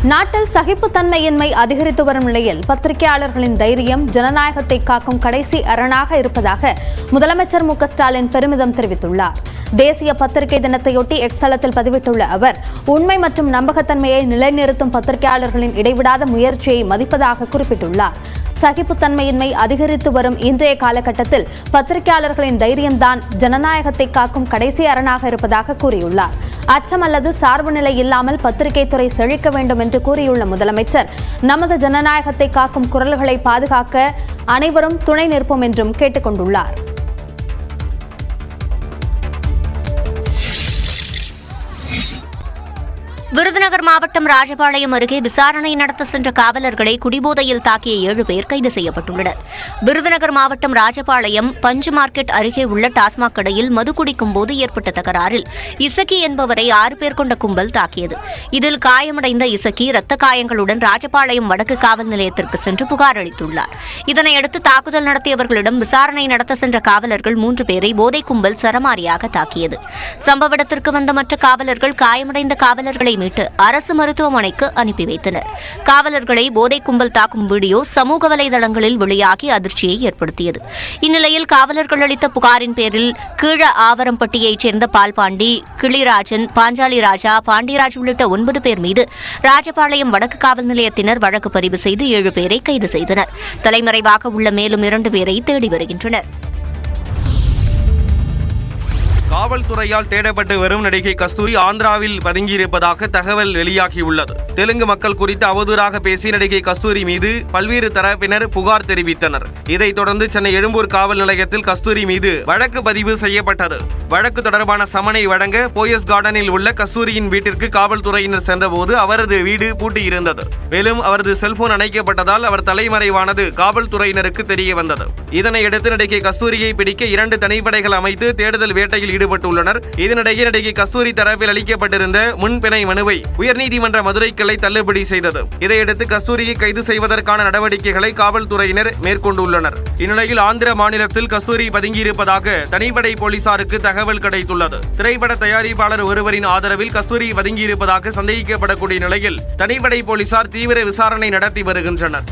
நாட்டில் சகிப்புத்தன்மையின்மை அதிகரித்து வரும் நிலையில் பத்திரிகையாளர்களின் தைரியம் ஜனநாயகத்தை காக்கும் கடைசி அரணாக இருப்பதாக முதலமைச்சர் மு க ஸ்டாலின் பெருமிதம் தெரிவித்துள்ளார். தேசிய பத்திரிகை தினத்தையொட்டி எக்ஸ் தளத்தில் பதிவிட்டுள்ள அவர், உண்மை மற்றும் நம்பகத்தன்மையை நிலைநிறுத்தும் பத்திரிகையாளர்களின் இடைவிடாத முயற்சியை மதிப்பதாக குறிப்பிட்டுள்ளார். சகிப்புத்தன்மையின்மை அதிகரித்து வரும் இன்றைய காலகட்டத்தில் பத்திரிகையாளர்களின் தைரியம்தான் ஜனநாயகத்தை காக்கும் கடைசி அரணாக இருப்பதாக கூறியுள்ளார். அச்சம் அல்லது சார்பு நிலை இல்லாமல் பத்திரிகை துறை செழிக்க வேண்டும் என்று கூறியுள்ள முதலமைச்சர், நமது ஜனநாயகத்தை காக்கும் குரல்களை பாதுகாக்க அனைவரும் துணை நிற்போம் என்றும் கேட்டுக் கொண்டுள்ளார். விருதுநகர் மாவட்டம் ராஜபாளையம் அருகே விசாரணை நடத்த சென்ற காவலர்களை குடிபோதையில் தாக்கிய 7 பேர் கைது செய்யப்பட்டுள்ளனர். விருதுநகர் மாவட்டம் ராஜபாளையம் பஞ்சு மார்க்கெட் அருகே உள்ள டாஸ்மாக் கடையில் மது குடிக்கும் போது ஏற்பட்ட தகராறில் இசக்கி என்பவரை 6 பேர் கொண்ட கும்பல் தாக்கியது. இதில் காயமடைந்த இசக்கி இரத்த காயங்களுடன் ராஜபாளையம் வடக்கு காவல் நிலையத்திற்கு சென்று புகார் அளித்துள்ளார். இதனையடுத்து தாக்குதல் நடத்தியவர்களிடம் விசாரணை நடத்த சென்ற காவலர்கள் 3 பேரை போதை கும்பல் சரமாரியாக தாக்கியது. சம்பவ இடத்திற்கு வந்த மற்ற காவலர்கள் காயமடைந்த காவலர்களை மீட்டு அரசு மருத்துவமனைக்கு அனுப்பி வைத்தனர். காவலர்களை போதை கும்பல் தாக்கும் வீடியோ சமூக வலைதளங்களில் வெளியாகி அதிர்ச்சியை ஏற்படுத்தியது. இந்நிலையில் காவலர்கள் அளித்த புகாரின் பேரில் கீழ ஆவரம்பட்டியைச் சேர்ந்த பால்பாண்டி, கிளிராஜன், பாஞ்சாலி ராஜா, பாண்டியராஜ் உள்ளிட்ட 9 பேர் மீது ராஜபாளையம் வடக்கு காவல் நிலையத்தினர் வழக்கு பதிவு செய்து 7 பேரை கைது செய்தனர். தலைமறைவாக உள்ள மேலும் 2 பேரை தேடி வருகின்றனர். காவல்துறையால் தேடப்பட்டு வரும் நடிகை கஸ்தூரி ஆந்திராவில் பதுங்கியிருப்பதாக தகவல் வெளியாகியுள்ளது. தெலுங்கு மக்கள் குறித்து அவதூறாக பேசி நடிகை கஸ்தூரி மீது பல்வேறு தரப்பினர் புகார் தெரிவித்தனர். இதைத் தொடர்ந்து சென்னை எழும்பூர் காவல் நிலையத்தில் கஸ்தூரி மீது வழக்கு பதிவு செய்யப்பட்டது. வழக்கு தொடர்பான சமனை வழங்க போயஸ் கார்டனில் உள்ள கஸ்தூரியின் வீட்டிற்கு காவல்துறையினர் சென்றபோது அவரது வீடு பூட்டியிருந்தது. மேலும் அவரது செல்போன் அணைக்கப்பட்டதால் அவர் தலைமறைவானது காவல்துறையினருக்கு தெரிய வந்தது. இதனையடுத்து நடிகை கஸ்தூரியை பிடிக்க 2 தனிப்படைகள் அமைத்து தேடுதல் வேட்டையில் ஈடுபட்டுள்ளனர். இதனிடையே நடிகை கஸ்தூரி தரப்பில் அளிக்கப்பட்டிருந்த முன்பிணை மனுவை உயர்நீதிமன்ற மதுரை கிளை தள்ளுபடி செய்தது. இதையடுத்து கஸ்தூரியை கைது செய்வதற்கான நடவடிக்கைகளை காவல்துறையினர் மேற்கொண்டுள்ளனர். இந்நிலையில் ஆந்திர மாநிலத்தில் கஸ்தூரி பதுங்கியிருப்பதாக தனிப்படை போலீசாருக்கு தகவல் கிடைத்துள்ளது. திரைப்பட தயாரிப்பாளர் ஒருவரின் ஆதரவில் கஸ்தூரி பதுங்கியிருப்பதாக சந்தேகிக்கப்படக்கூடிய நிலையில் தனிப்படை போலீசார் தீவிர விசாரணை நடத்தி வருகின்றனர்.